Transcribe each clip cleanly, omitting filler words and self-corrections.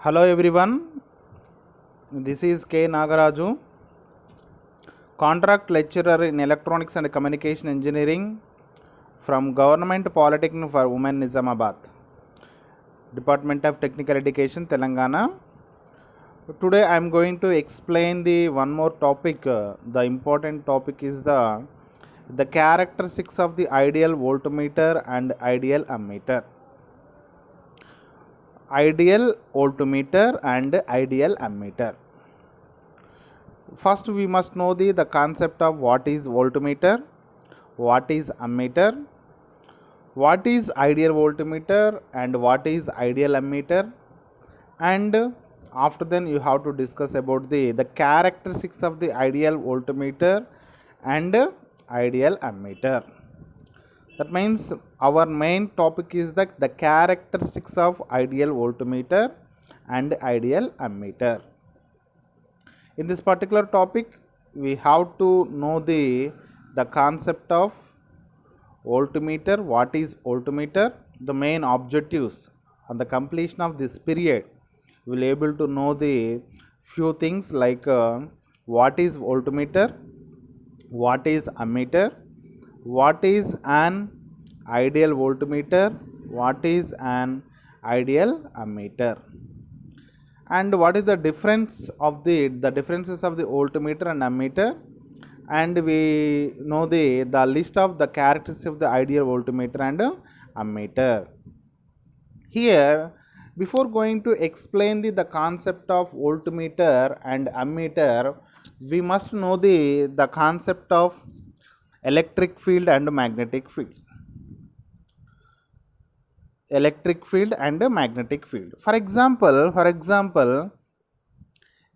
Hello everyone, this is K. Nagaraju, contract lecturer in Electronics and Communication Engineering from Government Polytechnic for Women Nizamabad, Department of Technical Education, Telangana. Today I am going to explain the one more topic. The important topic is the characteristics of the ideal voltmeter and ideal ammeter. Ideal voltmeter and ideal ammeter. First we must know the concept of what is voltmeter, what is ammeter, what is ideal voltmeter and what is ideal ammeter, and after then you have to discuss about the characteristics of the ideal voltmeter and ideal ammeter. That means our main topic is the characteristics of ideal voltmeter and ideal ammeter. In this particular topic we have to know the concept of voltmeter, what is voltmeter, the main objectives on the completion of this period. We will able to know the few things like what is voltmeter, what is ammeter, what is an ideal voltmeter, what is an ideal ammeter, and what is the difference of the differences of the voltmeter and ammeter, and we know the list of the characteristics of the ideal voltmeter and ammeter. Here, before going to explain the concept of voltmeter and ammeter, we must know the concept of electric field and magnetic field. Electric field and magnetic field. For example,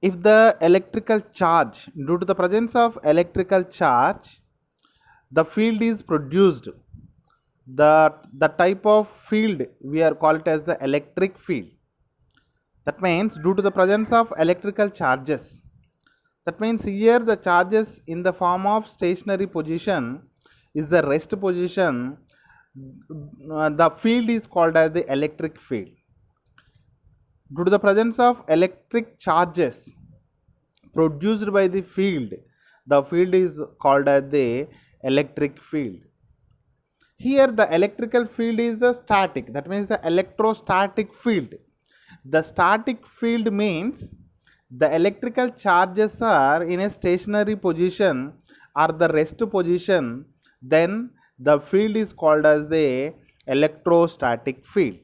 if the electrical charge, due to the presence of electrical charge, the field is produced, the type of field we are called it as the electric field. That means due to the presence of electrical charges, that means here the charges in the form of stationary position is the rest position, the field is called as the electric field. Due to the presence of electric charges produced by the field is called as the electric field. Here the electrical field is the static, that means the electrostatic field. The static field means the electrical charges are in a stationary position or the rest position, then the field is called as the electrostatic field.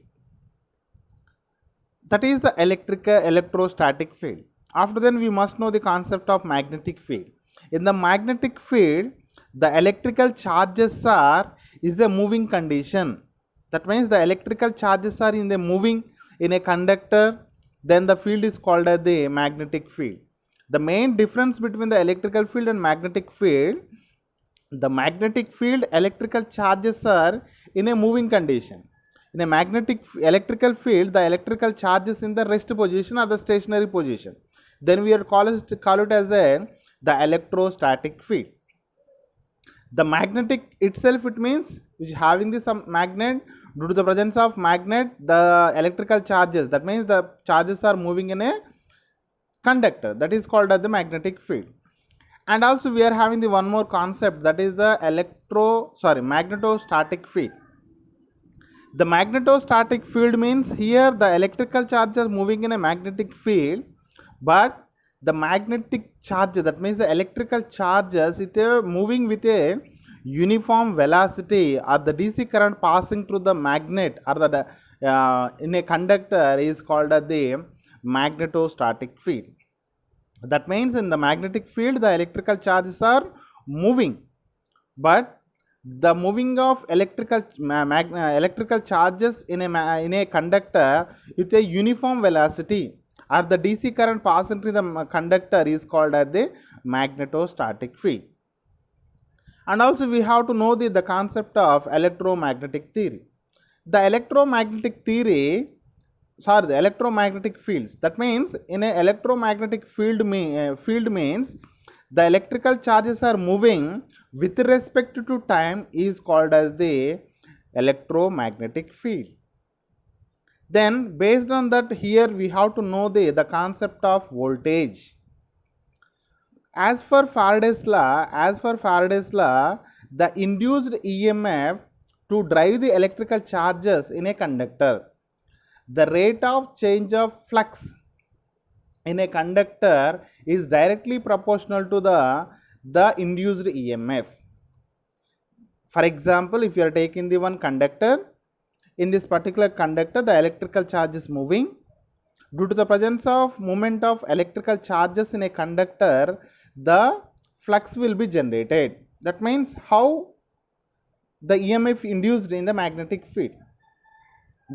That is the electrostatic field. After then we must know the concept of magnetic field. In the magnetic field, the electrical charges are is a moving condition. That means the electrical charges are in the moving in a conductor, then the field is called as the magnetic field. The main difference between the electrical field and magnetic field, the magnetic field electrical charges are in a moving condition. In a magnetic electrical field, the electrical charges in the rest position or the stationary position, then we are call it as the electrostatic field. The magnetic itself, it means which having this some magnet, due to the presence of magnet the electrical charges, that means the charges are moving in a conductor, that is called as the magnetic field. And also we are having the one more concept, that is the magnetostatic field. The magnetostatic field means here the electrical charges moving in a magnetic field, but the magnetic charge, that means the electrical charges, it is moving with a uniform velocity, or the DC current passing through the magnet or the in a conductor is called as the magnetostatic field. That means in the magnetic field the electrical charges are moving, but the moving of electrical charges in a conductor with a uniform velocity, or the DC current passing through the conductor is called as the magnetostatic field. And also we have to know the concept of electromagnetic theory. The electromagnetic fields, that means in a electromagnetic field means the electrical charges are moving with respect to time is called as the electromagnetic field. Then based on that, here we have to know the concept of voltage. As per Faraday's law, the induced EMF to drive the electrical charges in a conductor, the rate of change of flux in a conductor is directly proportional to the induced EMF. For example, if you are taking the one conductor, in this particular conductor the electrical charge is moving. Due to the presence of movement of electrical charges in a conductor, the flux will be generated. That means how the EMF induced in the magnetic field,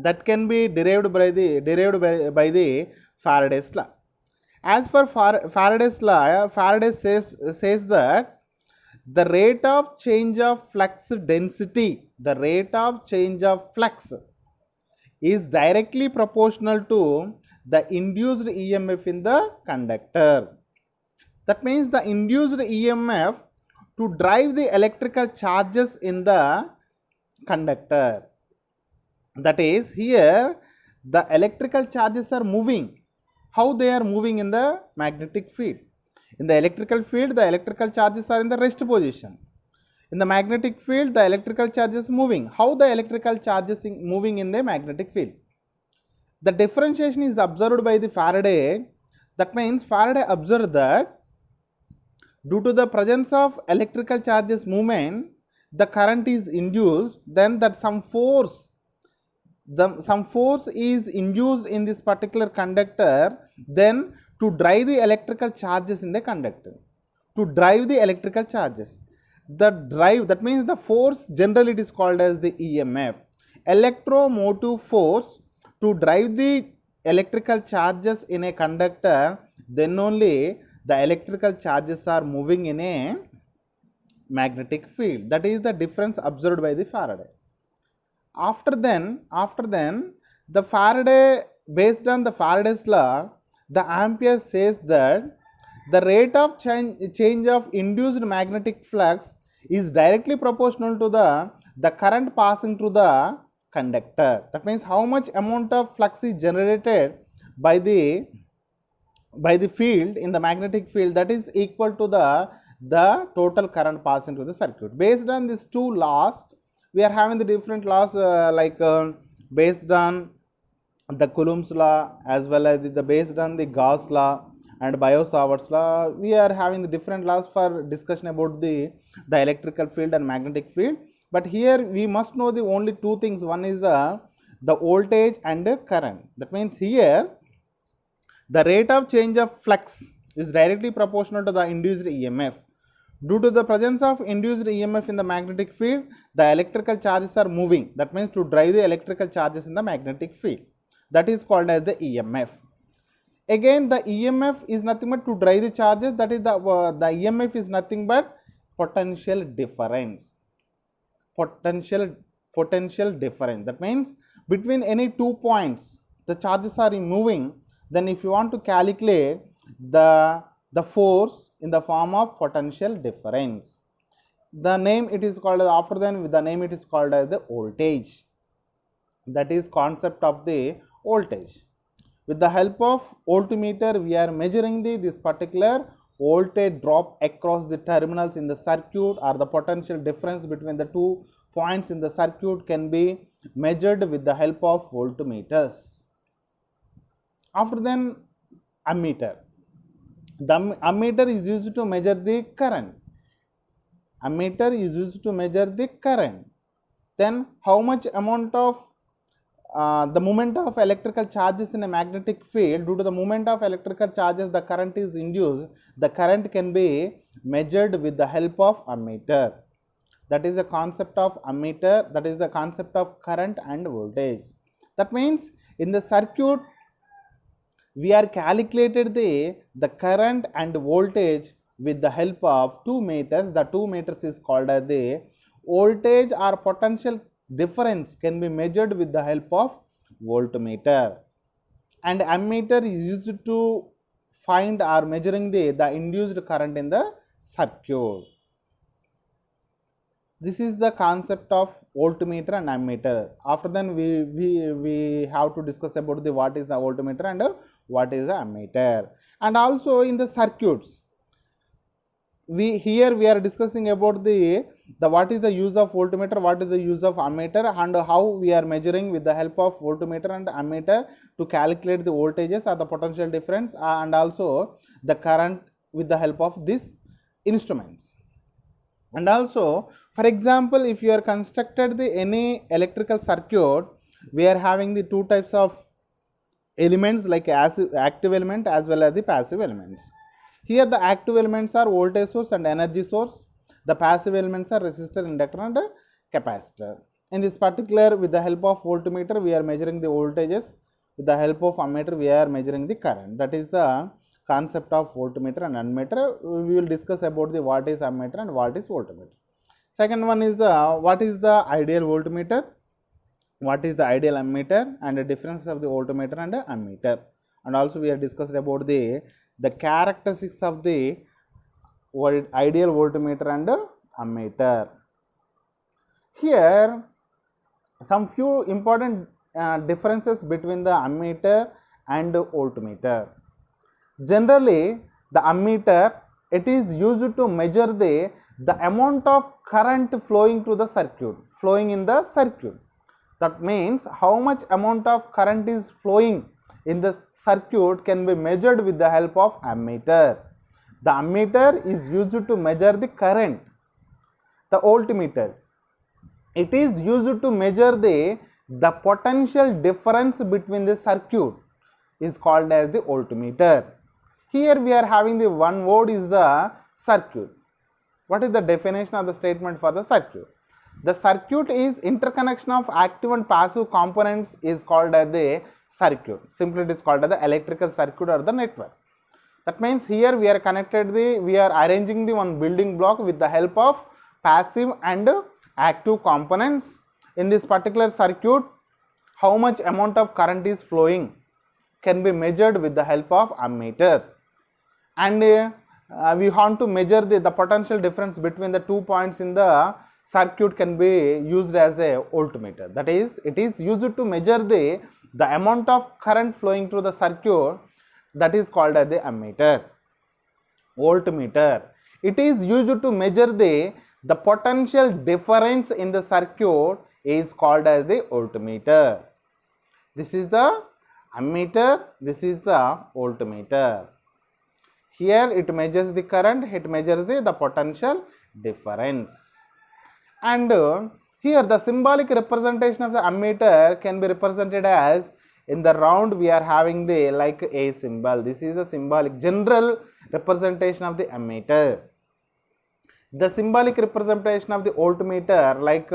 that can be derived by the Faraday's law. As per Faraday's law, Faraday says that the rate of change of flux density, the rate of change of flux is directly proportional to the induced EMF in the conductor. That means the induced EMF to drive the electrical charges in the conductor. That is, here the electrical charges are moving. How they are moving in the magnetic field? In the electrical field, the electrical charges are in the rest position. In the magnetic field, the electrical charge is moving. How the electrical charge is moving in the magnetic field? The differentiation is observed by the Faraday. That means Faraday observed that due to the presence of electrical charges movement, the current is induced, then that some force is induced in this particular conductor, then to drive the electrical charges in the conductor, to drive the electrical charges. The drive, that means the force, generally it is called as the EMF, electromotive force to drive the electrical charges in a conductor, then only the electrical charges are moving in a magnetic field. That is the difference observed by the Faraday. After then, the Faraday, based on the Faraday's law, the Ampere says that the rate of change of induced magnetic flux is directly proportional to the current passing through the conductor. That means how much amount of flux is generated by the field in the magnetic field, that is equal to the total current passing through the circuit. Based on these two laws, we are having the different laws based on the Coulomb's law as well as the based on the Gauss law and Biot-Savart's law. We are having the different laws for discussion about the electrical field and magnetic field. But here we must know the only two things. One is the voltage and the current. That means here the rate of change of flux is directly proportional to the induced EMF. Due to the presence of induced EMF in the magnetic field, the electrical charges are moving. That means to drive the electrical charges in the magnetic field. That is called as the EMF. Again, the EMF is nothing but to drive the charges. That is the EMF is nothing but potential difference. Potential difference. That means between any 2 points, the charges are moving. Then if you want to calculate the force in the form of potential difference, the name it is called as, after then with the name it is called as the voltage. That is concept of the voltage. With the help of voltmeter, we are measuring this particular voltage drop across the terminals in the circuit, or the potential difference between the 2 points in the circuit can be measured with the help of voltmeters. After then, ammeter. The ammeter is used to measure the current. Ammeter is used to measure the current. Then how much amount of the movement of electrical charges in a magnetic field, due to the movement of electrical charges the current is induced, the current can be measured with the help of ammeter. That is the concept of ammeter, that is the concept of current and voltage. That means in the circuit we are calculated the current and voltage with the help of 2 meters. The 2 meters is called as the voltage or potential difference can be measured with the help of voltmeter, and ammeter is used to find or measuring the induced current in the circuit. This is the concept of voltmeter and ammeter. After then we have to discuss about the what is the voltmeter and what is the ammeter. And also in the circuits, we are discussing about the what is the use of voltmeter, what is the use of ammeter, and how we are measuring with the help of voltmeter and ammeter to calculate the voltages or the potential difference, and also the current with the help of these instruments. And also, for example, if you are constructed the any electrical circuit, we are having the two types of elements like active element as well as the passive elements. Here the active elements are voltage source and energy source. The passive elements are resistor, inductor and capacitor. In this particular, with the help of voltmeter, we are measuring the voltages. With the help of ammeter, we are measuring the current. That is the concept of voltmeter and ammeter. We will discuss about the what is ammeter and what is voltmeter. Second one is the what is the ideal voltmeter, what is the ideal ammeter, and the difference of the voltmeter and the ammeter. And also we have discussed about the characteristics of the ideal voltmeter and ammeter. Here some few important differences between the ammeter and voltmeter. Generally, the ammeter, it is used to measure the amount of current flowing to the circuit, flowing in the circuit. That means how much amount of current is flowing in the circuit can be measured with the help of ammeter. The ammeter is used to measure the current. The voltmeter, it is used to measure the potential difference between the circuit, is called as the voltmeter. Here we are having the one word is the circuit. What is the definition of the statement for the circuit? The circuit is interconnection of active and passive components is called as the circuit. Simply it is called as the electrical circuit or the network. That means here we are connected we are arranging the one building block with the help of passive and active components. In this particular circuit, how much amount of current is flowing can be measured with the help of ammeter. And we want to measure the potential difference between the 2 points in the circuit can be used as a voltmeter. That is, it is used to measure the amount of current flowing through the circuit, that is called as the ammeter. Voltmeter, it is used to measure the potential difference in the circuit, is called as the voltmeter. This is the ammeter, this is the voltmeter. Here it measures the current, it measures the potential difference. And here the symbolic representation of the ammeter can be represented as, in the round we are having the like a symbol. This is the symbolic general representation of the ammeter. The symbolic representation of the voltmeter, like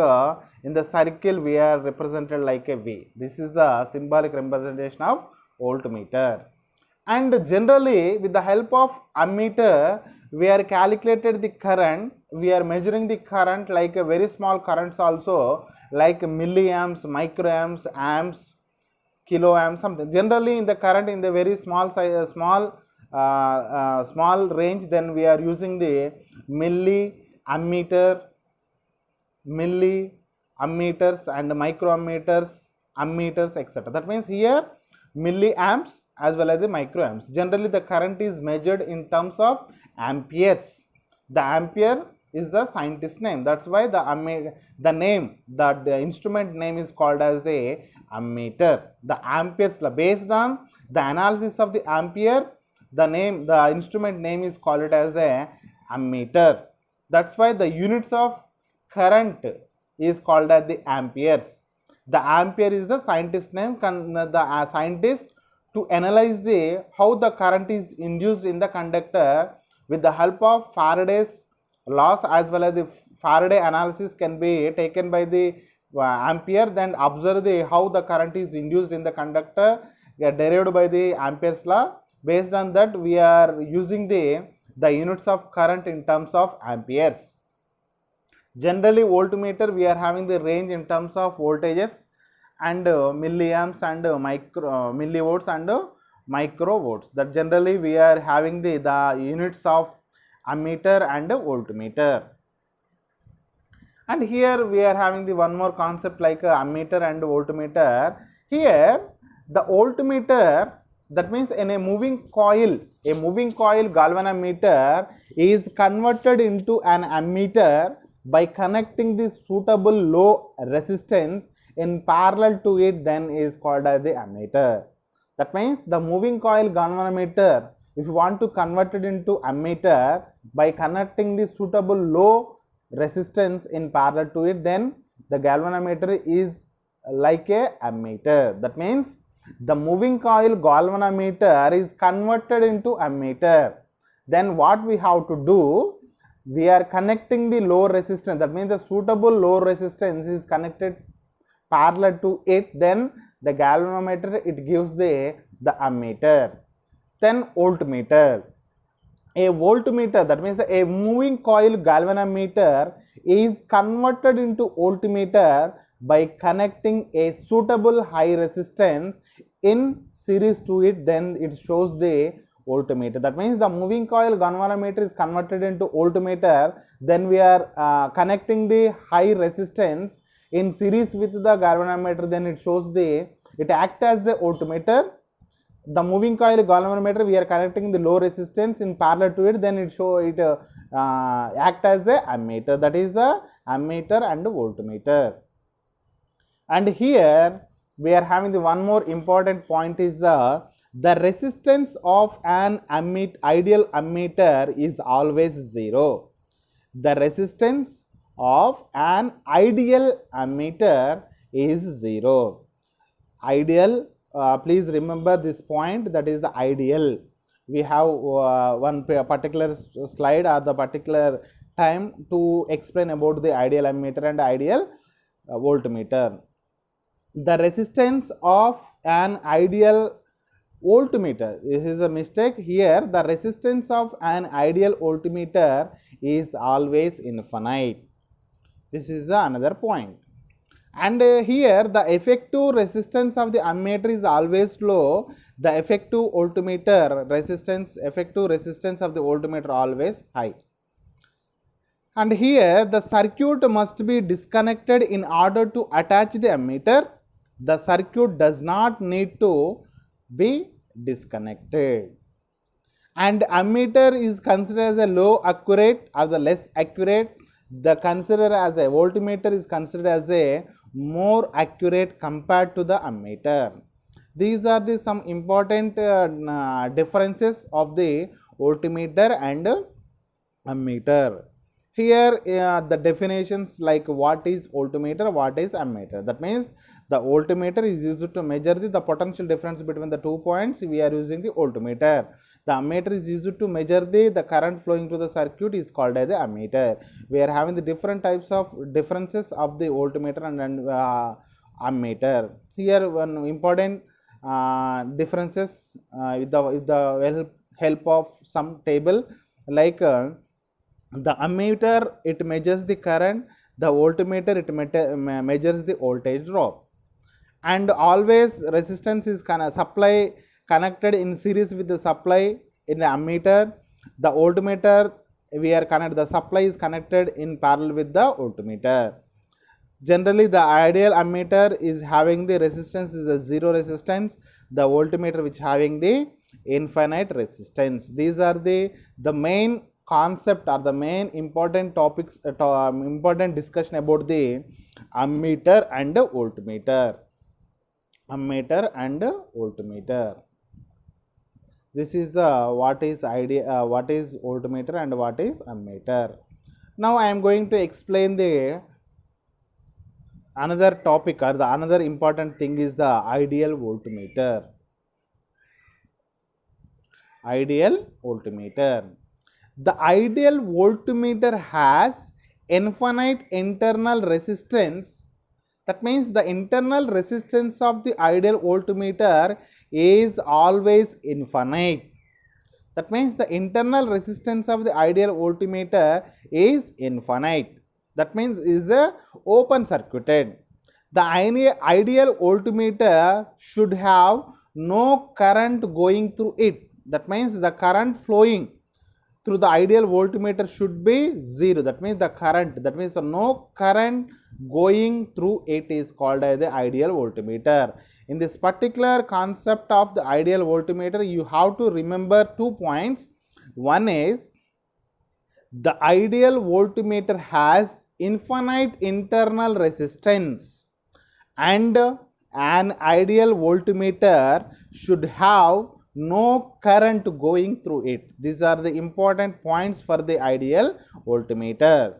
in the circle we are represented like a V. This is the symbolic representation of voltmeter. And generally with the help of ammeter, we are calculated the current, we are measuring the current like a very small currents also, like milliamps, microamps, amps, kiloamps, something. Generally in the current in the very small size, small range, then we are using the ammeters and microammeters, ammeters, etc. That means here milliamps as well as the microamps. Generally the current is measured in terms of amperes. The ampere is the scientist name. That's why the name, the instrument name is called as the ammeter. The amperes, based on the analysis of the ampere, the instrument name is called as a ammeter. That's why the units of current is called as the amperes. The ampere is the scientist name. The scientist to analyze how the current is induced in the conductor with the help of Faraday's laws as well as the Faraday analysis can be taken by the ampere, then observe how the current is induced in the conductor, derived by the Ampere's law. Based on that, we are using the units of current in terms of amperes. Generally voltmeter we are having the range in terms of voltages and milliamps and millivolts and microvolts. That generally we are having the units of ammeter and voltmeter. And here we are having the one more concept like ammeter and voltmeter. Here the voltmeter, that means in a moving coil galvanometer is converted into an ammeter by connecting the suitable low resistance in parallel to it, then is called as the ammeter. That means the moving coil galvanometer, if you want to convert it into ammeter by connecting the suitable low resistance in parallel to it, then the galvanometer is like a ammeter. That means the moving coil galvanometer is converted into ammeter. Then what we have to do, we are connecting the low resistance, that means the suitable low resistance is connected parallel to it, then the galvanometer it gives the ammeter. Then voltmeter. A voltmeter, that means a moving coil galvanometer is converted into voltmeter by connecting a suitable high resistance in series to it, then it shows the voltmeter. That means the moving coil galvanometer is converted into voltmeter, then we are connecting the high resistance in series with the galvanometer, then it shows it acts as a voltmeter. The moving coil galvanometer, we are connecting the low resistance in parallel to it, then it act as a ammeter, that is the ammeter and voltmeter. And here we are having the one more important point is the resistance of an ideal ammeter is always 0. The resistance of an ideal ammeter is 0. Ideal, please remember this point, that is the ideal. We have one particular slide or the particular time to explain about the ideal ammeter and ideal voltmeter. The resistance of an ideal voltmeter, this is a mistake here, the resistance of an ideal voltmeter is always infinite. This is the another point. And here the effective resistance of the ammeter is always low, the effective resistance of the voltmeter always high. And here the circuit must be disconnected in order to attach the ammeter. The circuit does not need to be disconnected. And ammeter is considered as a low accurate or the less accurate. The consider as a voltmeter is considered as a more accurate compared to the ammeter. These are the some important differences of the voltmeter and ammeter. Here the definitions like what is voltmeter, what is ammeter. That means the voltmeter is used to measure the potential difference between the 2 points. We are using the voltmeter. The ammeter is used to measure the current flowing to the circuit is called as the ammeter. We are having the different types of differences of the voltmeter and ammeter. Here one important differences with the help of some table, like the ammeter it measures the current, the voltmeter it measures the voltage drop. And always resistance is supply connected in series with the supply in the ammeter. The voltmeter we are connected, the supply is connected in parallel with the voltmeter. Generally the ideal ammeter is having the resistance is a 0 resistance, the voltmeter which having the infinite resistance. These are the main concept or the main important topics, important discussion about the ammeter and voltmeter. Ammeter and voltmeter. This is the what is voltmeter and what is ammeter. Now I am going to explain the another topic or the another important thing is the ideal voltmeter. Ideal voltmeter. The ideal voltmeter has infinite internal resistance. That means the internal resistance of the ideal voltmeter is always infinite. That means the internal resistance of the ideal voltmeter is infinite. That means is a open circuited. The ideal voltmeter should have no current going through it. That means the current flowing through the ideal voltmeter should be 0. That means the current, that means no current going through it is called as the ideal voltmeter. In this particular concept of the ideal voltmeter, you have to remember 2 points. One is the ideal voltmeter has infinite internal resistance, and an ideal voltmeter should have no current going through it. These are the important points for the ideal voltmeter.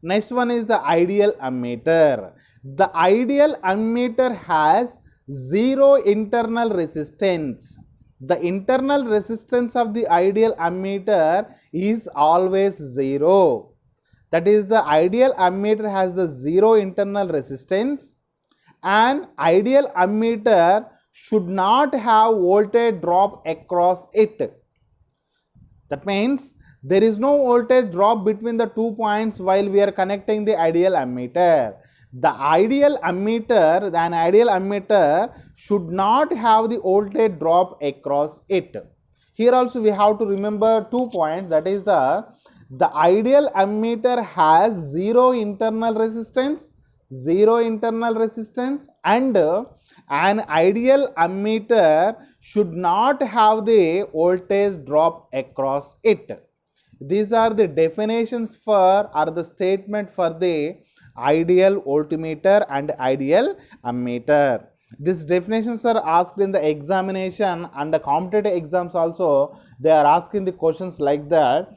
Next one is the ideal ammeter. The ideal ammeter has zero internal resistance. The internal resistance of the ideal ammeter is always zero. That is, the ideal ammeter has the zero internal resistance. An ideal ammeter should not have voltage drop across it. That means there is no voltage drop between the 2 points while we are connecting the ideal ammeter. The ideal ammeter, an ideal ammeter should not have the voltage drop across it. Here also we have to remember 2 points, that is the ideal ammeter has zero internal resistance, and an ideal ammeter should not have the voltage drop across it. These are the definitions for, or the statement for the ideal voltmeter and ideal ammeter. These definitions are asked in the examination, and the competitive exams also they are asking the questions like that.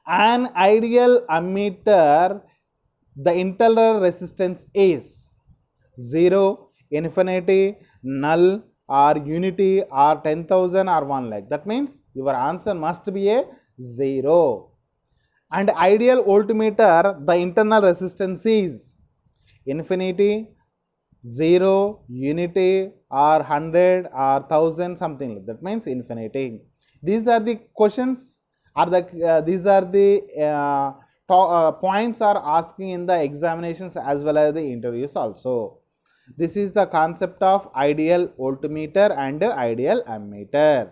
An ideal ammeter, the internal resistance is 0, infinity, null, or unity, or 10,000, or 1 lakh. That means your answer must be a 0. And ideal voltmeter, the internal resistance is infinity, 0, unity, or 100, or 1000, something like that. Means infinity. These are the questions, or these are the points are asking in the examinations as well as the interviews also. This is the concept of ideal voltmeter and ideal ammeter.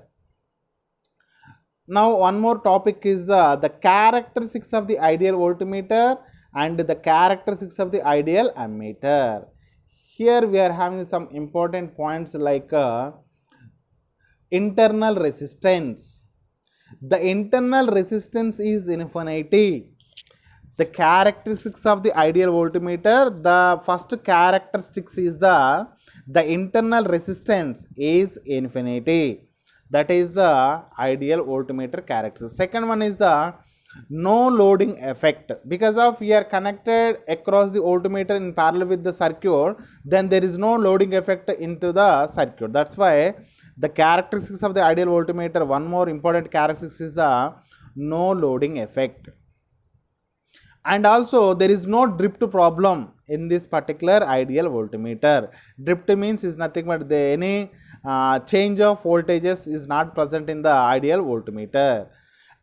Now one more topic is the characteristics of the ideal voltmeter and the characteristics of the ideal ammeter. Here we are having some important points like internal resistance. The internal resistance is infinity. The characteristics of the ideal voltmeter, the first characteristics is the internal resistance is infinity. That is the ideal voltmeter characteristic. Second one is the no loading effect. Because of we are connected across the voltmeter in parallel with the circuit, then there is no loading effect into the circuit. That's why the characteristics of the ideal voltmeter, one more important characteristic is the no loading effect. And also there is no drift problem in this particular ideal voltmeter. Drift means is nothing but any change of voltages is not present in the ideal voltmeter.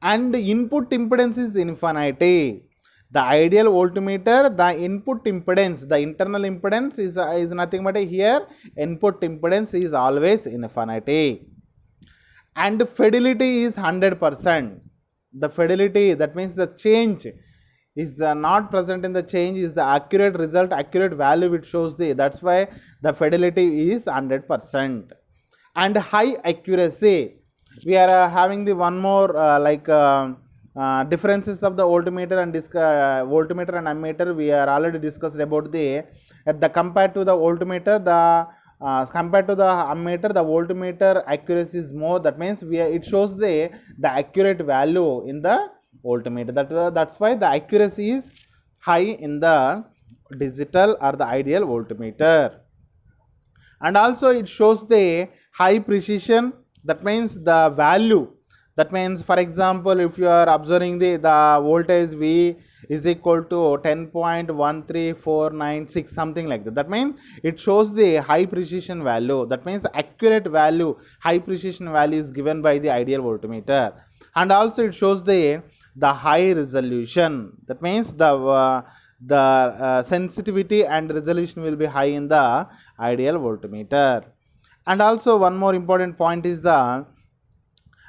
And input impedance is infinity. The ideal voltmeter, the input impedance, the internal impedance is nothing but here input impedance is always infinity. And fidelity is 100%. The fidelity, that means the change is not present in the change, is the accurate result, accurate value it shows the, that's why the fidelity is 100%. And high accuracy, we are having the one more differences of the voltmeter and voltmeter and ammeter. We are already discussed about the compared to the voltmeter, the compared to the ammeter, the voltmeter accuracy is more. That means it shows the accurate value in the voltmeter. That's why the accuracy is high in the digital or the ideal voltmeter. And also it shows the high precision. That means the value, that means for example if you are observing the voltage V is equal to 10.13496, something like that. That means it shows the high precision value. That means the accurate value, high precision value is given by the ideal voltmeter. And also it shows the high resolution. That means the sensitivity and resolution will be high in the ideal voltmeter. And also one more important point is the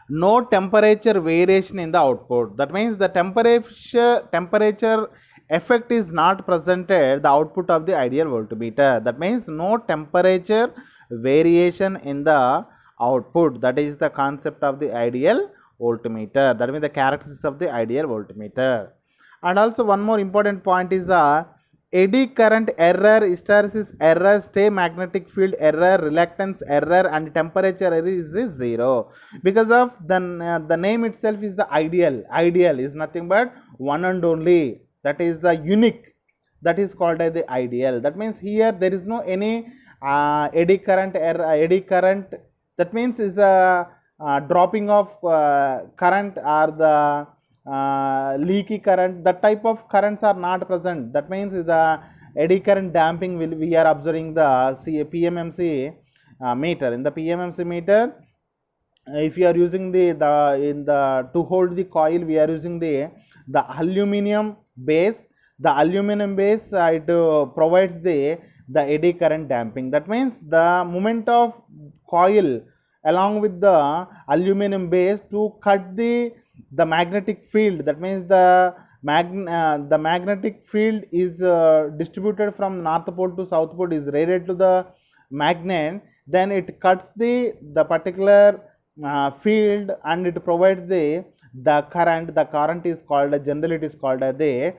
no temperature variation in the output. That means the temperature effect is not presented the output of the ideal voltmeter. That means no temperature variation in the output. That is the concept of the ideal voltmeter. That means the characteristics of the ideal voltmeter. And also one more important point is the eddy current error, hysteresis error, stay magnetic field error, reluctance error, and temperature error is 0. Because of the name itself is the ideal. Ideal is nothing but one and only. That is the unique. That is called as the ideal. That means here there is no any eddy current error. Eddy current. That means is the dropping of current or the leaky current. That type of currents are not present. That means the eddy current damping will we are observing the PMMC meter. In the PMMC meter, if you are using the to hold the coil, we are using the aluminum base. The aluminum base it provides the eddy current damping. That means the movement of coil along with the aluminum base to cut the magnetic field. That means the magnetic field is distributed from north pole to south pole, is rated to the magnet. Then it cuts the particular field and it provides the current. The current is called, generally it is called as the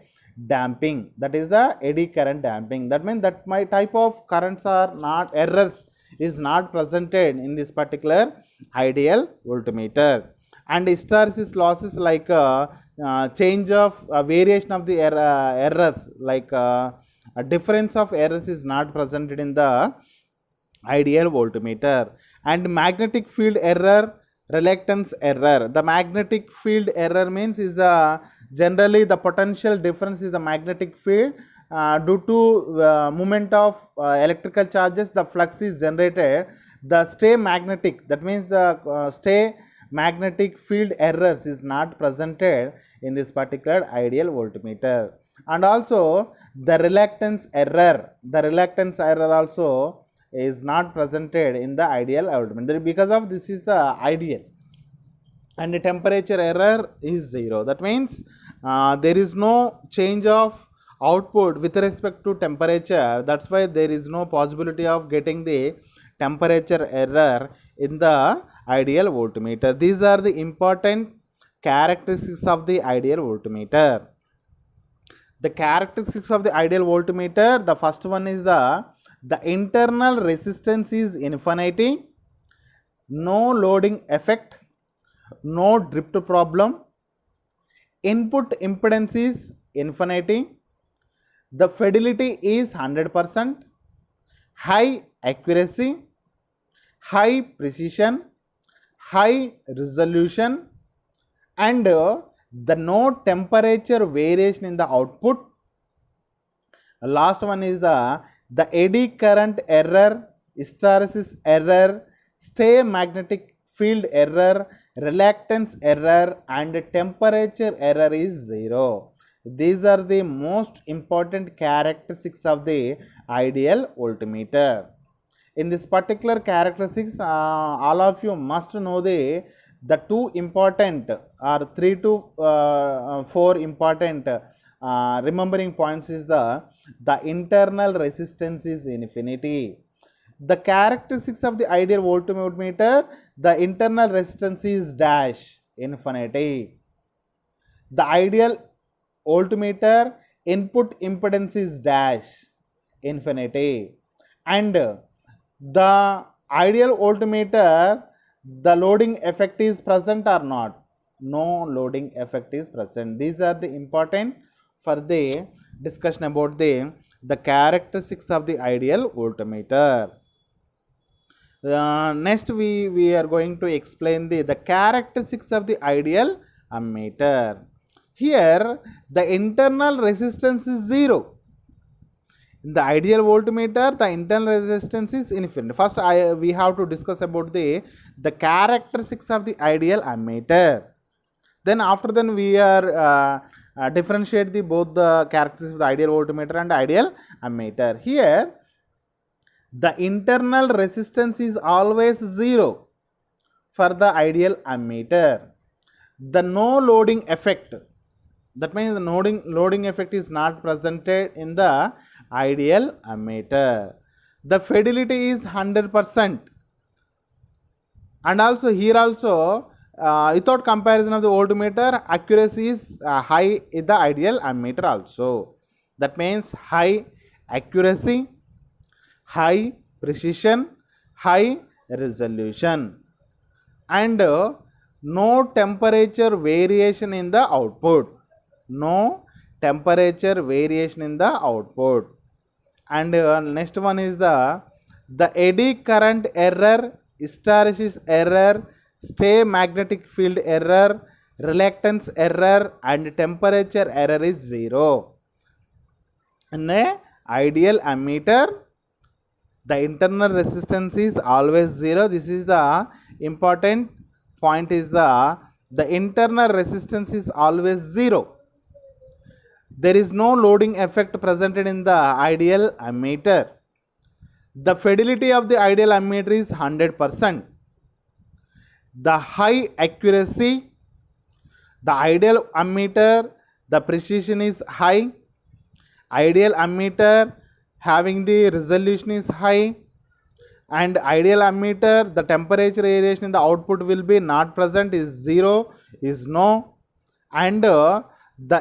damping. That is the eddy current damping. That means that my type of currents are not, errors is not presented in this particular ideal voltmeter. And hysteresis losses like change of variation of the errors, like a difference of errors is not presented in the ideal voltmeter. And magnetic field error, reluctance error. The magnetic field error means is the generally the potential difference is the magnetic field due to movement of electrical charges, the flux is generated. The stay magnetic, that means the stay magnetic field errors is not presented in this particular ideal voltmeter. And also the reluctance error, also is not presented in the ideal voltmeter. Because of this is the ideal. And the temperature error is 0. That means there is no change of output with respect to temperature. That's why there is no possibility of getting the temperature error in the ideal voltmeter. These are the important characteristics of the ideal voltmeter. The characteristics of the ideal voltmeter, the first one is the internal resistance is infinity, no loading effect, no drift problem, input impedance is infinity, the fidelity is 100%, high accuracy, high precision, high resolution, and the no temperature variation in the output. Last one is the eddy current error, hysteresis error, stay magnetic field error, reluctance error, and temperature error is 0. These are the most important characteristics of the ideal voltmeter. In this particular characteristics, all of you must know the two important or 3 to 4 important remembering points is the internal resistance is infinity. The characteristics of the ideal voltmeter, the internal resistance is dash infinity. The ideal voltmeter input impedance is dash infinity. And the ideal voltmeter, the loading effect is present or not? No loading effect is present. These are the important for the discussion about the characteristics of the ideal voltmeter. Next we are going to explain the characteristics of the ideal ammeter. Here the internal resistance is 0. In the ideal voltmeter, the internal resistance is infinite. First, we have to discuss about the characteristics of the ideal ammeter. Then after then we are differentiate both the characteristics of the ideal voltmeter and ideal ammeter. Here, the internal resistance is always 0 for the ideal ammeter. The no loading effect, that means the loading effect is not presented in the ideal ammeter. The fidelity is 100%, and also here also without comparison of the voltmeter, accuracy is high in the ideal ammeter also. That means high accuracy, high precision, high resolution, and no temperature variation in the output. No temperature variation in the output. And next one is the eddy current error, hysteresis error, stay magnetic field error, reluctance error, and temperature error is 0. In a ideal ammeter, the internal resistance is always 0. This is the important point, is the internal resistance is always 0. There is no loading effect presented in the ideal ammeter. The fidelity of the ideal ammeter is 100%. The high accuracy, the ideal ammeter, the precision is high. Ideal ammeter having the resolution is high, and ideal ammeter, the temperature variation in the output will be not present, is 0, is no. And the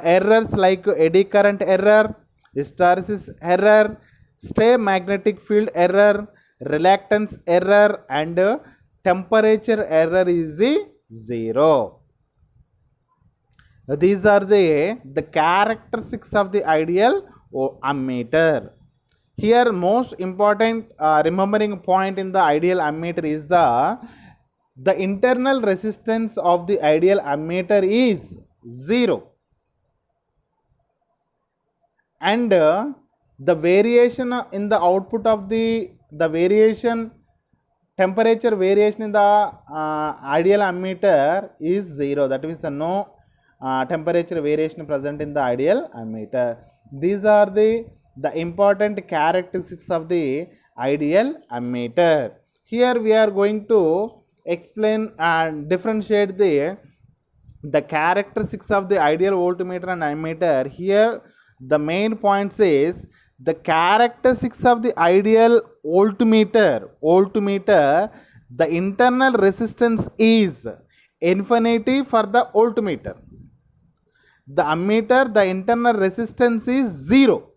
errors like eddy current error, hysteresis error, stay magnetic field error, reluctance error, and temperature error is 0. These are the characteristics of the ideal ammeter. Here most important remembering point in the ideal ammeter is the internal resistance of the ideal ammeter is 0, and the variation in the output of the variation, temperature variation in the ideal ammeter is 0. That means the no temperature variation present in the ideal ammeter. These are the important characteristics of the ideal ammeter. Here we are going to explain and differentiate the characteristics of the ideal voltmeter and ammeter. Here the main points is the characteristics of the ideal voltmeter. The internal resistance is infinity for the voltmeter. The ammeter, the internal resistance is 0.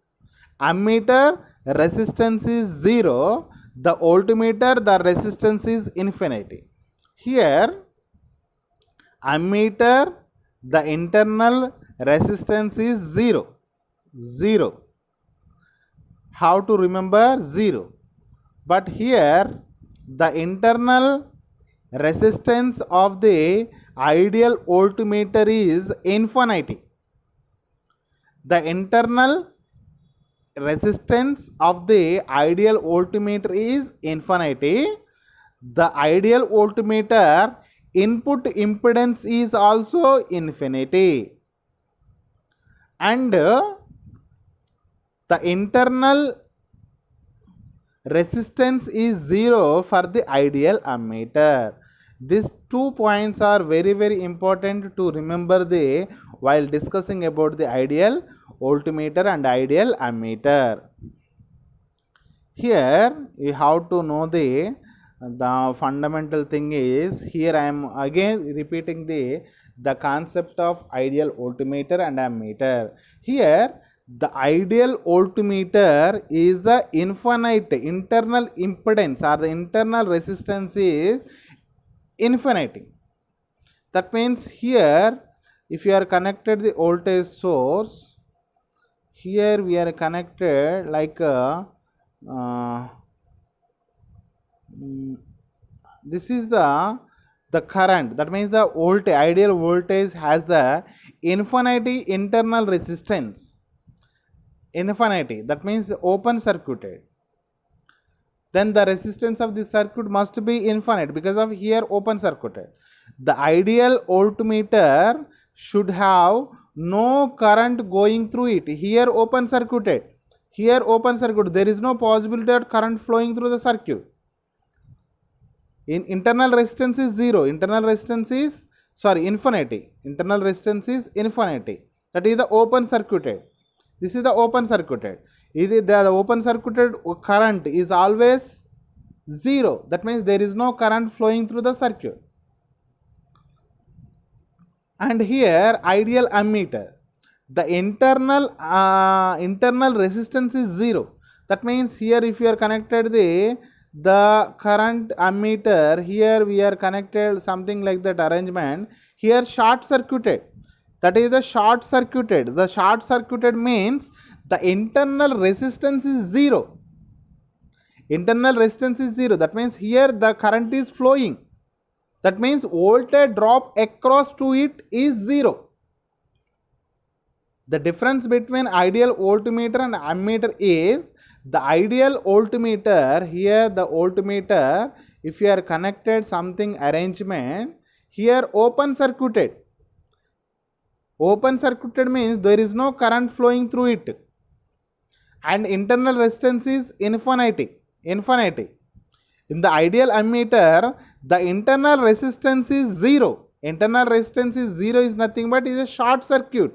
Ammeter resistance is 0. The voltmeter, the resistance is infinity. Here ammeter, the internal resistance is 0. How to remember 0? But here the internal resistance of the ideal voltmeter is infinity. The internal resistance of the ideal voltmeter is infinity. The ideal voltmeter input impedance is also infinity, and the internal resistance is 0 for the ideal ammeter. These 2 points are very important to remember while discussing about the ideal voltmeter and ideal ammeter. Here you have to know the fundamental thing is, here I am again repeating the concept of ideal voltmeter and ammeter. Here the ideal voltmeter is the infinite internal impedance, or the internal resistance is infinity. That means here if you are connected the voltage source, here we are connected like this is the current. That means the voltage, ideal voltage has the infinity internal resistance. Infinity, that means open circuited. Then the resistance of this circuit must be infinite because of here open circuited. The ideal voltmeter should have no current going through it. Here open circuited. Here open circuit. There is no possibility of current flowing through the circuit. In internal resistance is 0. Internal resistance is, sorry, infinity. Internal resistance is infinity. That is the open circuited. This is the open circuited. The open circuited current is always 0. That means there is no current flowing through the circuit. And here ideal ammeter, the internal resistance is 0. That means here if you are connected the current ammeter, here we are connected something like that arrangement, here short circuited, that is the short circuited. The short circuited means the internal resistance is 0. Internal resistance is 0. That means here the current is flowing. That means voltage drop across to it is 0. The difference between ideal voltmeter and ammeter is the ideal voltmeter, here the voltmeter, if you are connected something arrangement, here open circuited. Open circuited means there is no current flowing through it. And internal resistance is infinity. In the ideal ammeter, the internal resistance is 0. Internal resistance is 0 is nothing but is a short circuit.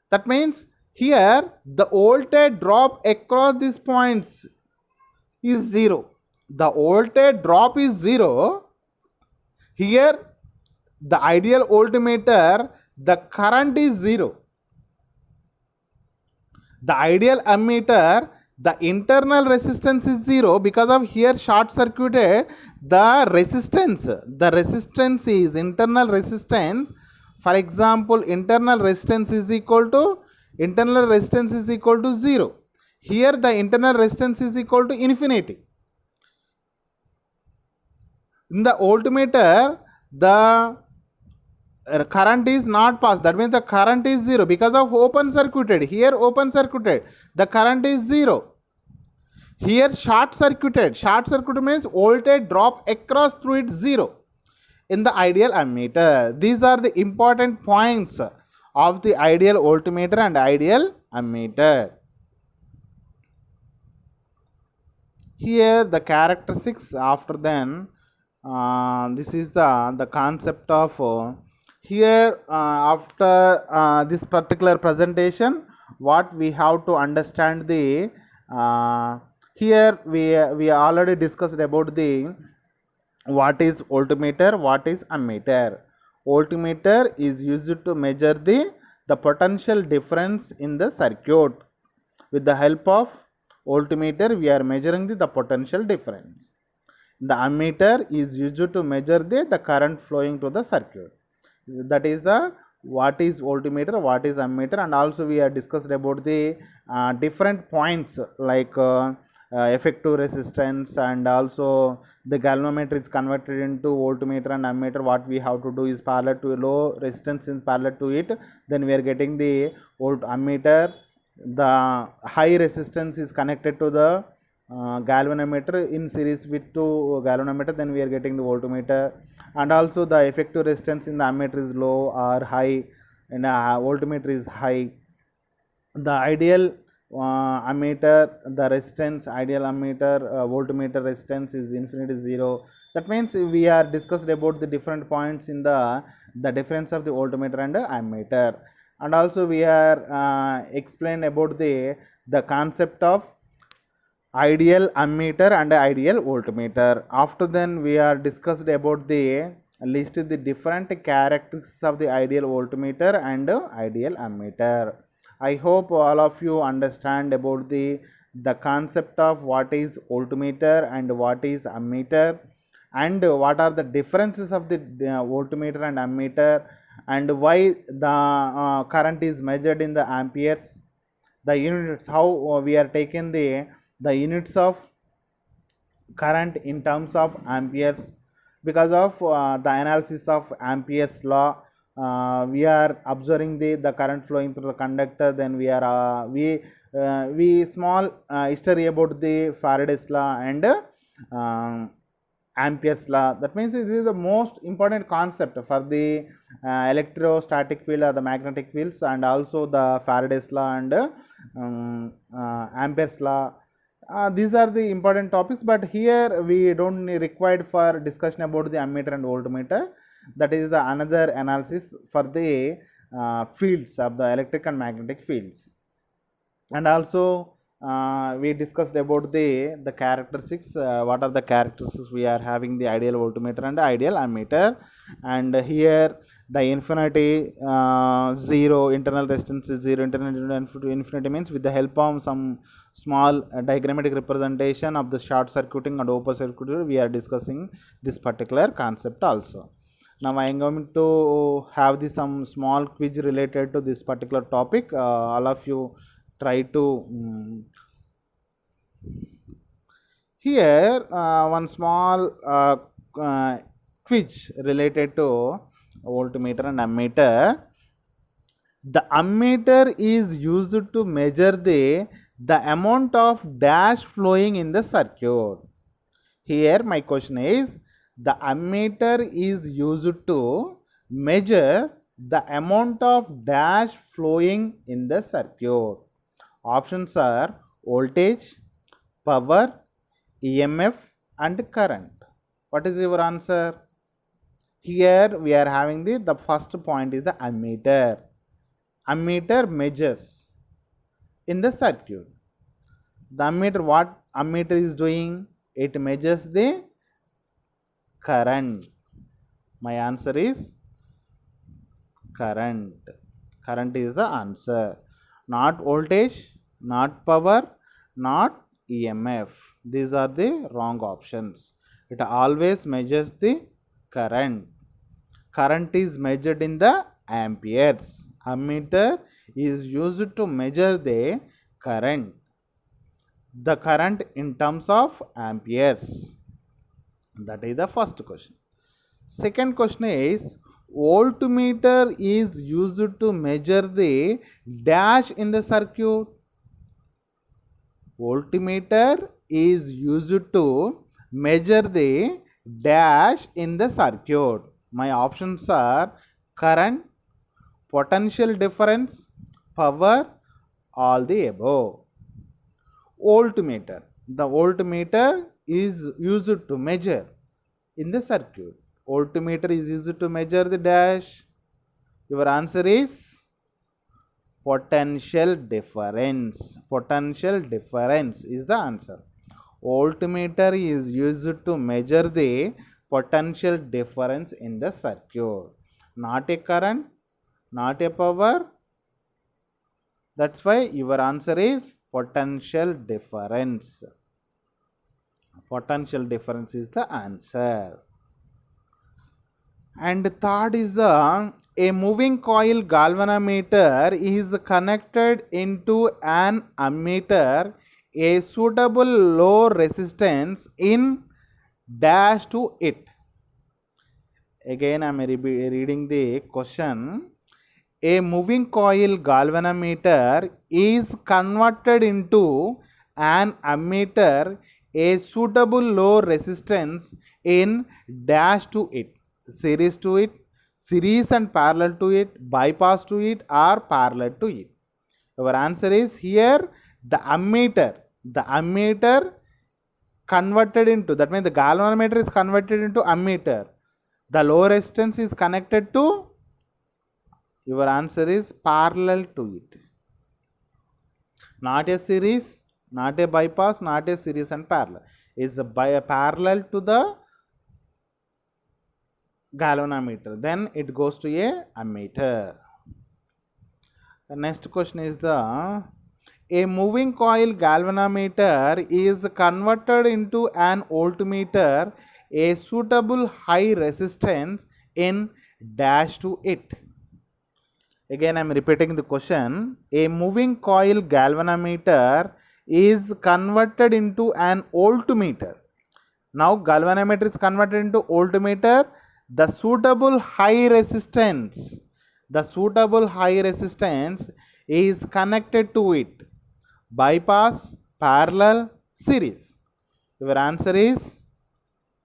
That means here the voltage drop across these points is 0. The voltage drop is 0. Here the ideal voltmeter, the current is 0. The ideal ammeter, the internal resistance is 0 because of here short circuited. The resistance is internal resistance. For example, internal resistance is equal to 0. Here the internal resistance is equal to infinity. In the voltmeter, the current is not passed. That means the current is 0 because of open circuited. Here open circuited, the current is 0. Here short circuited. Short circuited means voltage drop across through it 0 in the ideal ammeter. These are the important points of the ideal voltmeter and ideal ammeter. Here the characteristics after then, this is the concept of here after this particular presentation, what we have to understand the here we already discussed about the what is voltmeter, what is ammeter. Voltmeter is used to measure the potential difference in the circuit. With the help of voltmeter, we are measuring the potential difference. The ammeter is used to measure the current flowing to the circuit. That is the what is voltmeter, what is ammeter, and also we have discussed about the different points like effective resistance, and also the galvanometer is converted into voltmeter and ammeter. What we have to do is parallel to low resistance is parallel to it, then we are getting the volt ammeter. The high resistance is connected to the galvanometer in series with two galvanometer, then we are getting the voltmeter. And also the effective resistance in the ammeter is low or high, and voltmeter is high. The ideal ammeter, the resistance, ideal ammeter, voltmeter resistance is infinity 0. That means we are discussed about the different points in the difference of the voltmeter and ammeter. And also we are explained about the concept of ideal ammeter and ideal voltmeter. After then we are discussed about the list the different characteristics of the ideal voltmeter and ideal ammeter. I hope all of you understand about the concept of what is voltmeter and what is ammeter, and what are the differences of the voltmeter and ammeter, and why the current is measured in the amperes, the units, how we are taking the units of current in terms of amperes. Because of the analysis of amperes law, we are observing the current flowing through the conductor. Then we are we small history about the Faraday's law and Ampere's law. That means this is the most important concept for the electrostatic field or the magnetic fields, and also the Faraday's law and Ampere's law. These are the important topics, but here we don't required for discussion about the ammeter and voltmeter. That is the another analysis for the fields of the electric and magnetic fields. And also we discussed about the characteristics, what are the characteristics we are having the ideal voltmeter and ideal ammeter. And here the infinity, zero internal resistance is zero, internal infinity means with the help of some small diagrammatic representation of the short circuiting and open circuiting, we are discussing this particular concept also. Now I am going to have some small quiz related to this particular topic. All of you try to here one small quiz related to voltmeter and ammeter. The ammeter is used to measure the amount of dash flowing in the circuit. Here my question is, the ammeter is used to measure the amount of dash flowing in the circuit. Options are voltage, power, EMF and current. What is your answer? Here we are having the first point is the ammeter. Ammeter measures in the circuit. The ammeter, what ammeter is doing? It measures the current. My answer is current. Current is the answer. Not voltage, not power, not EMF. These are the wrong options. It always measures the current. Current is measured in the amperes. Ammeter is used to measure the current. The current in terms of amperes. That is the first question. Second question is, voltmeter is used to measure the dash in the circuit. Voltmeter is used to measure the dash in the circuit. My options are current, potential difference, power, all the above. Voltmeter. The voltmeter is used to measure in the circuit. Voltmeter is used to measure the dash. Your answer is potential difference. Potential difference is the answer. Voltmeter is used to measure the potential difference in the circuit. Not a current, not a power. That's why your answer is potential difference. Potential difference is the answer. And third is a moving coil galvanometer is connected into an ammeter. A suitable low resistance in dash to it. Again I am reading the question. A moving coil galvanometer is converted into an ammeter. A suitable low resistance in dash to it. Series to it, series and parallel to it, bypass to it or parallel to it. Our answer is here the ammeter. The ammeter converted into, that means the galvanometer is converted into ammeter. The low resistance is connected to, your answer is parallel to it. Not a series, not a bypass, not a series and parallel. Is a parallel to the galvanometer, then it goes to a ammeter. The next question is a moving coil galvanometer is converted into an voltmeter. A suitable high resistance in dash to it. Again I am repeating the question. A moving coil galvanometer is converted into an voltmeter. Now galvanometer is converted into voltmeter. The suitable high resistance is connected to it. Bypass, parallel, series. Your answer is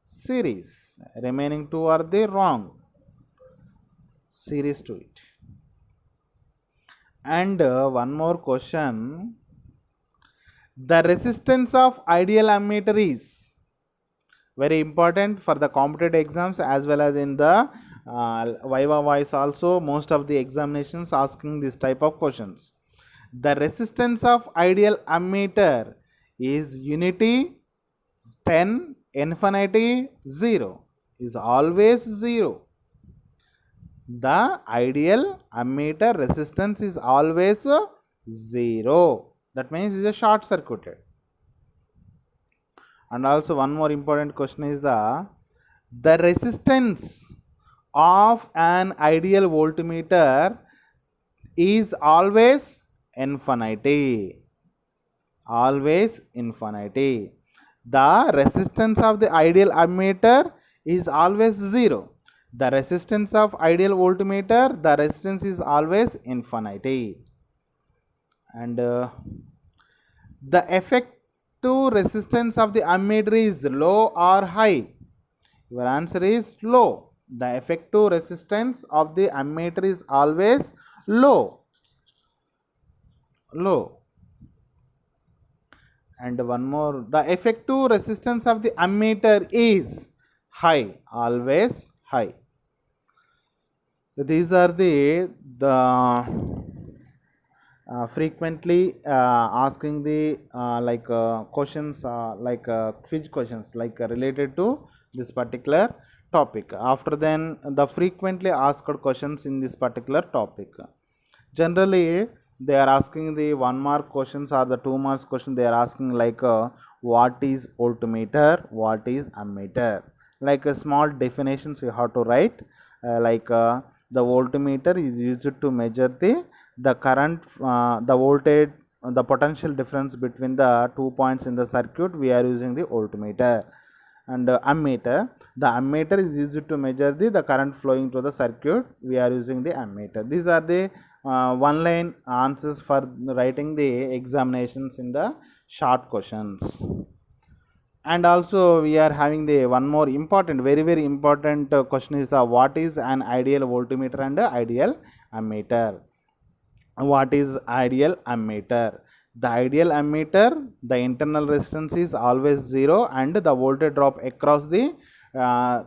series. Remaining two are the wrong. Series to it. And one more question. The resistance of ideal ammeter is very important for the competitive exams as well as in the Viva voice also. Most of the examinations asking this type of questions. The resistance of ideal ammeter is unity, 10, infinity, 0 is always 0. The ideal ammeter resistance is always 0. That means it is a short circuited. And also one more important question is the resistance of an ideal voltmeter is always infinity. Always infinity. The resistance of the ideal ammeter is always 0. The resistance of ideal voltmeter, the resistance is always infinity. And the effective resistance of the ammeter is low or high? Your answer is low. The effective resistance of the ammeter is always low. Low. And one more, the effective resistance of the ammeter is high, always high. These are the frequently asking the questions quiz questions related to this particular topic. After then the frequently asked questions in this particular topic. Generally they are asking the 1 mark questions or the 2 marks question. They are asking what is voltmeter, what is ammeter, small definitions you have to write. The voltmeter is used to measure the current, the voltage, the potential difference between the 2 points in the circuit. We are using the voltmeter. And ammeter, the ammeter is used to measure the current flowing through the circuit. We are using the ammeter. These are the one line answers for writing the examinations in the short questions. And also we are having the one more important, very important question is the what is an ideal voltmeter and ideal ammeter. What is ideal ammeter? The ideal ammeter, the internal resistance is always 0 and the voltage drop across the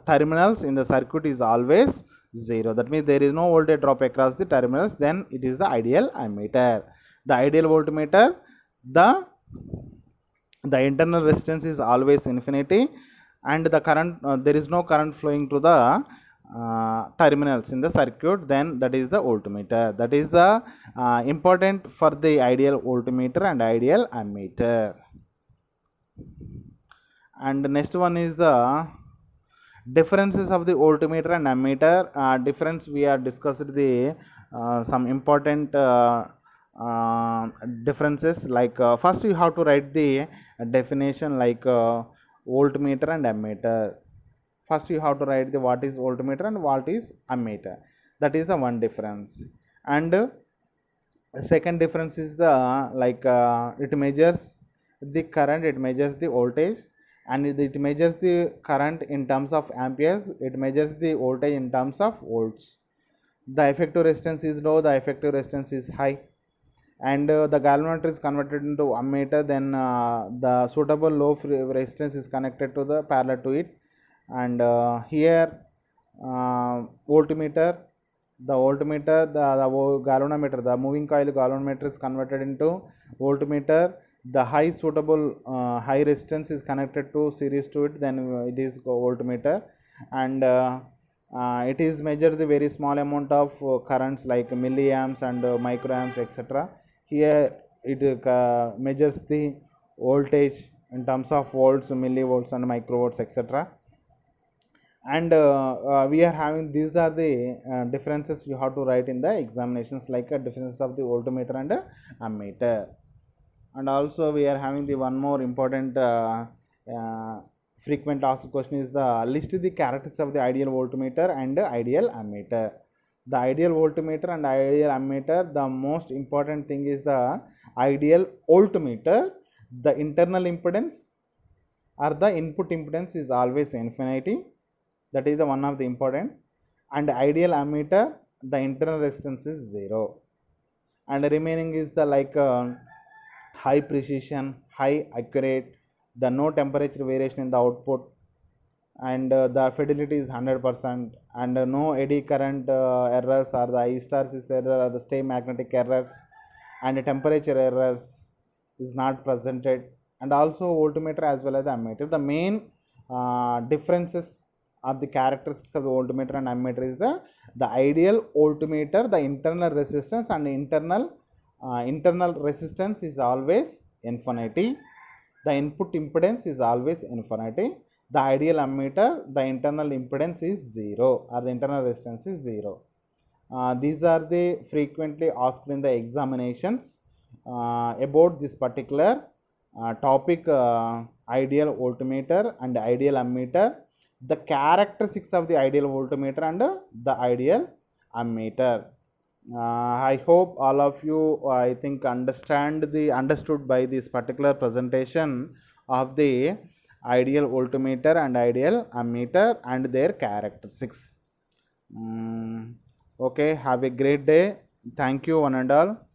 terminals in the circuit is always 0. That means there is no voltage drop across the terminals, then it is the ideal ammeter. The ideal voltmeter, the internal resistance is always infinity and the current, there is no current flowing to the terminals in the circuit, then that is the voltmeter. That is the important for the ideal voltmeter and ideal ammeter. And next one is the differences of the voltmeter and ammeter. Difference we are discussed the some important differences. First you have to write the definition voltmeter and ammeter. First you have to write the what is voltmeter and what is ammeter. That is the one difference. And second difference is the it measures the current, it measures the voltage, and it measures the current in terms of amperes, it measures the voltage in terms of volts. The effective resistance is low, the effective resistance is high. And the galvanometer is converted into ammeter, then the suitable low resistance is connected to the parallel to it. And here voltmeter, the voltmeter, the galvanometer, the moving coil galvanometer is converted into voltmeter. The high suitable high resistance is connected to series to it, then it is voltmeter. And it is measured the very small amount of currents like milliamps and microamps, etc. Here it measures the voltage in terms of volts, millivolts and microvolts, etc. And we are having, these are the differences you have to write in the examinations, differences of the voltmeter and ammeter. And also we are having the one more important uh, frequent asked question is the list the characteristics of the ideal voltmeter and ideal ammeter. The ideal voltmeter and ideal ammeter, the most important thing is the ideal voltmeter, the internal impedance or the input impedance is always infinity. That is the one of the important. And ideal ammeter, the internal resistance is 0. And remaining is the high precision, high accurate, the no temperature variation in the output, and the fidelity is 100%, and no eddy current errors or the hysteresis error or the stay magnetic errors, and temperature errors is not presented, and also voltmeter as well as the ammeter. The main differences or the characteristics of the voltmeter and ammeter is the ideal voltmeter, the internal resistance and internal resistance is always infinity, the input impedance is always infinity. The ideal ammeter, the internal impedance is 0 or the internal resistance is 0. These are the frequently asked in the examinations about this particular topic, ideal voltmeter and ideal ammeter, the characteristics of the ideal voltmeter and the ideal ammeter. I hope all of you, I think, understood by this particular presentation of the ideal voltmeter and ideal ammeter and their characteristics. Okay, have a great day. Thank you, one and all.